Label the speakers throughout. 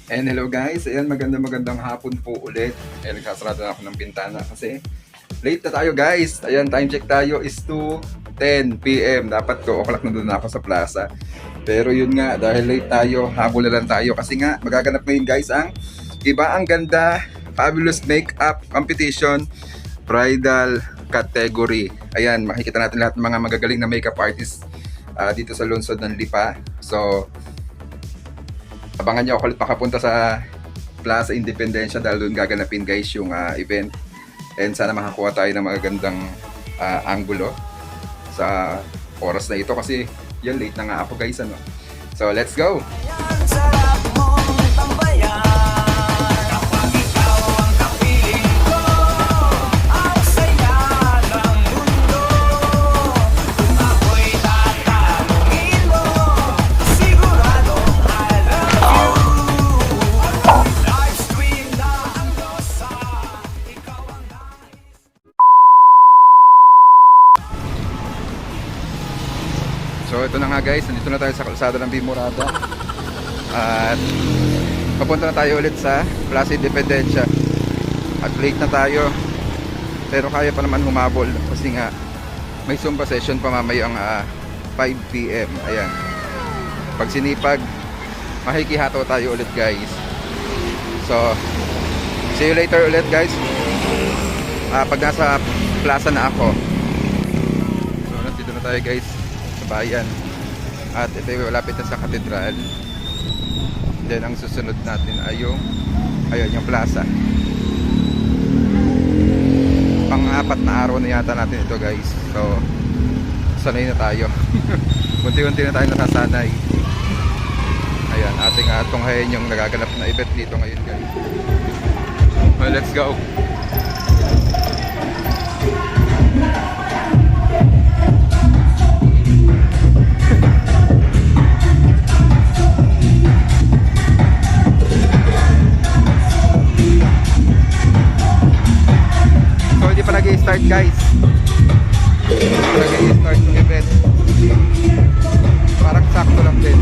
Speaker 1: And hello guys, ayan magandang hapon po ulit. Ayan, nagsasarado na ako ng bintana kasi late na tayo guys. Ayan, time check tayo is 2:10 PM. Dapat 2 o'clock na doon ako sa plaza. Pero yun nga, dahil late tayo, habol na lang tayo kasi nga magaganap ngayon guys ang Iba ang Ganda Fabulous Makeup Competition Bridal Category. Ayan, makikita natin lahat ng mga magagaling na makeup artists dito sa lungsod ng Lipa. So, abangan nyo ako ulit makapunta sa Plaza Independencia dahil doon gaganapin guys yung event. And sana makakuha tayo ng magagandang anggulo sa oras na ito kasi yan, late na nga ako guys. Ano? So, let's go! So ito na nga guys, nandito na tayo sa kalsada ng Bimorada at papunta na tayo ulit sa Plaza Independencia at late na tayo pero kaya pa naman humabol kasi nga may Zumba session pa mamayang 5 PM. Ayan, pag sinipag makikihato tayo ulit guys. So see you later ulit guys pag nasa plaza na ako. So nandito na tayo guys bayan at ito yung malapit na sa katedral. Then ang susunod natin ay yung ayun, yung plaza. Pang-apat na araw na yata natin ito guys, so sanay na tayo. Unti-unti na tayo nasasanay. Ayan, ating tunghayan yung nagaganap na event dito ngayon guys. Well, let's go. Nag-i-start guys, nag-i-start yung event, parang sakto lang din.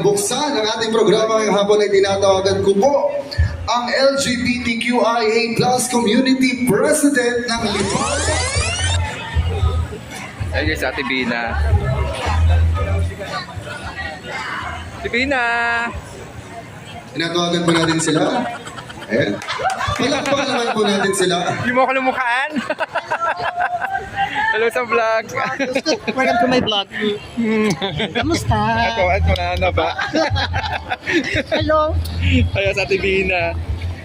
Speaker 2: Buksan ang ating programa ngayong hapon ay tinatawagan ko po ang LGBTQIA+ Community President ng Lipa.
Speaker 1: Ayun guys, Ate Bina. Ate Bina!
Speaker 2: Tinatawagan po natin sila. Ayan. Palakpakan naman po natin sila.
Speaker 1: Hindi mo ako lumukhaan? Hello sa vlog.
Speaker 3: Welcome to my vlog. Kamusta?
Speaker 1: Ako, at mo na ba?
Speaker 3: Hello.
Speaker 1: Ayaw sa Ate Bina.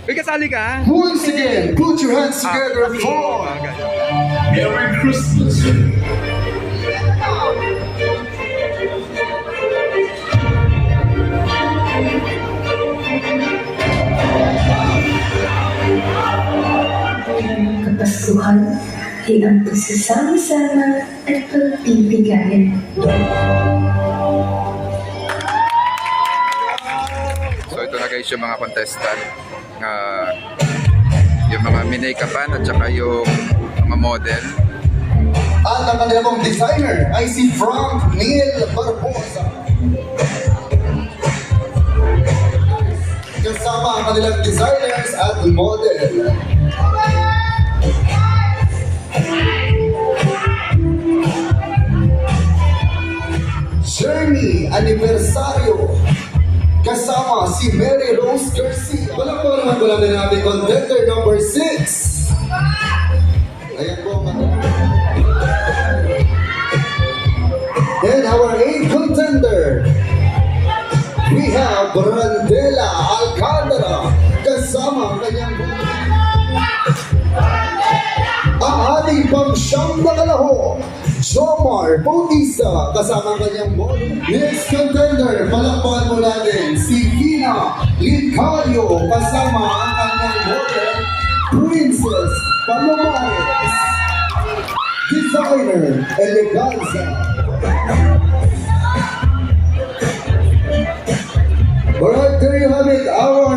Speaker 1: Uy, kasali ka?
Speaker 2: Once again, put your hands together for Merry Christmas.
Speaker 4: Kapasuhan ay ang pagsasama-sama at pagbibigayan.
Speaker 1: So ito na guys yung mga contestant, yung mga minake-upan at saka yung mga model.
Speaker 2: At ang kanilang designer ay si Frank Neil Barbosa. Kasama ang kanilang designers at model. Journey Aniversario kasama si Mary Rose Garcia. Walang po naman wala na natin contender number 6. Ayan po. And our 8th contender, we have Brandela Alcantara kasama ang kanyang ang ating pang-siyam na kalahok, Jomar Bautista, kasama ang kanyang model. Next contender, palakpakan mo natin si Vina Licario, kasama ang kanyang model, Princess Palomares. Designer Eleganza. Alright, there you have it, our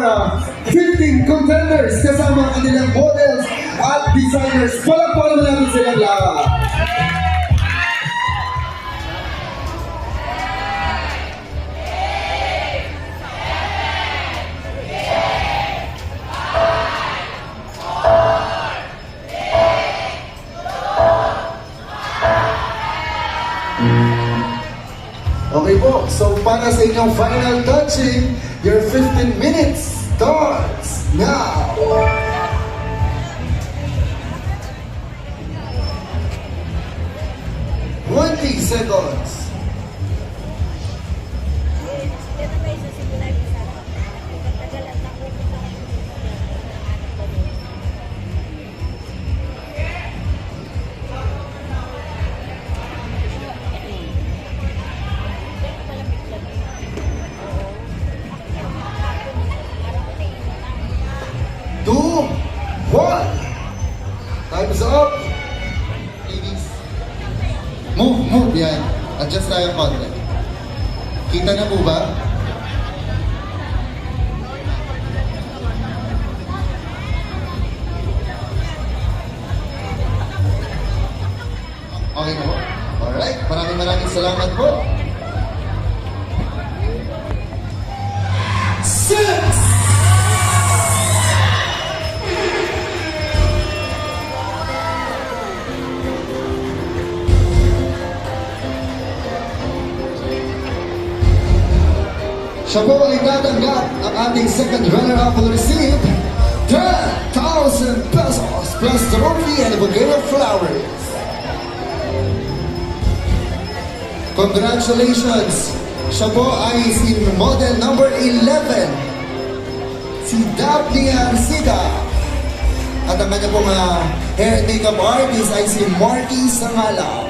Speaker 2: 15 contenders kasama ang kanilang models at designers. Palakpakan mo natin silang lahat. Okay po, so para sa inyong final touching, your 15 minutes starts now! Seconds. Two, one. Time's up. Ladies. Move, yan. Adjust tayo konti. Kita na po ba? Okay na po. Alright, maraming salamat po. 6! Siya po ay tatanggap ang ating second runner-up will receive 10,000 pesos plus trophy and a bouquet of flowers. Congratulations! Siya po ay si model number 11, si Daphne Arcida. At ang kanya pong hair and makeup artist ay si Marky Sangala.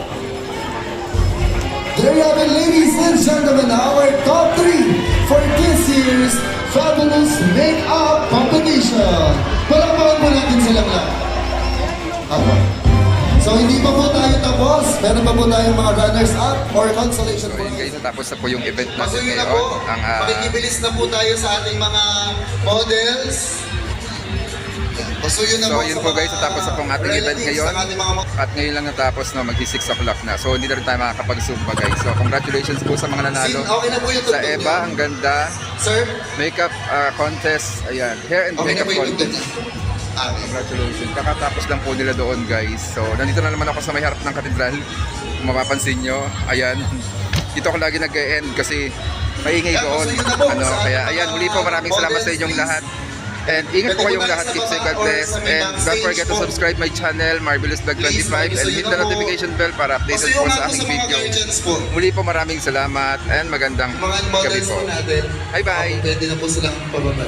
Speaker 2: There you have it, ladies and gentlemen, our top 3 for this year's Fabulous Makeup Competition. Palakpakan po natin silang lahat. So hindi pa po tayo tapos. Meron pa po tayong mga runners-up or consolation
Speaker 1: So yun guys,
Speaker 2: prizes.
Speaker 1: natapos na po yung event natin
Speaker 2: Pasuyin na
Speaker 1: ngayon.
Speaker 2: po. Makikibilis na po tayo sa ating mga models. Pasuyin na
Speaker 1: So
Speaker 2: po
Speaker 1: yun
Speaker 2: sa
Speaker 1: po guys,
Speaker 2: mga
Speaker 1: natapos na pong ating event
Speaker 2: relatives
Speaker 1: ngayon.
Speaker 2: ng ating mga
Speaker 1: At ngayon lang natapos na mag-6 o'clock na. So hindi na rin tayo makakapag-zumba guys. So congratulations po sa mga nanalo.
Speaker 2: Okay na po yung
Speaker 1: Sa
Speaker 2: tugtog
Speaker 1: Eva,
Speaker 2: niya.
Speaker 1: ang ganda.
Speaker 2: Sir,
Speaker 1: Makeup contest, ayan. Hair and
Speaker 2: okay na
Speaker 1: makeup
Speaker 2: po yung tugtog
Speaker 1: contest.
Speaker 2: niya. Okay.
Speaker 1: Congratulations. Kakatapos lang po nila doon guys. So nandito na naman ako sa may harap ng katedral. Kung mapapansin nyo, ayan. Dito ako lagi nag-e-end kasi maingay doon. Kaya ayan, muli po maraming salamat sa inyong lahat. And ingat po kayong lahat. Keep safe, God bless. And don't forget to subscribe my channel, Marvelous Vlog 25, and hit the notification bell para updated po sa aking video. Muli po maraming salamat and magandang
Speaker 2: Mga
Speaker 1: gabi
Speaker 2: models
Speaker 1: po.
Speaker 2: po natin.
Speaker 1: Bye-bye.
Speaker 2: Pwede na po silang pababa.